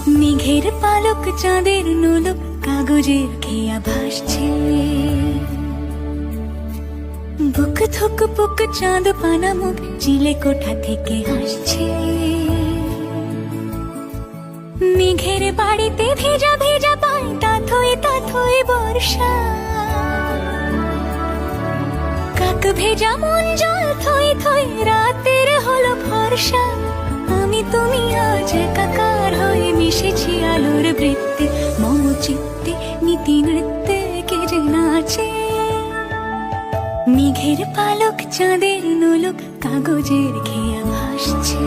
মেঘের পালক চাঁদের নোলক কাগজের খেয়া ভাসছে। বুক থুক পুক চাঁদ পানা মুখ চিলে কোঠা থেকে হাসছে। মেঘের বাড়িতে ভেজা ভেজা পায় তাথই বর্ষা। কাক ভেজা মন জল থই থই রাতের হলো ভরসা। আমি তুমি আজ একাকার হয়ে মিশেছি আলোর বৃত্তে, মম চিত্তে নীতি নৃত্যে কে যে নাচে। মেঘের পালক চাঁদের নোলক কাগজের খেয়া ভাসছে।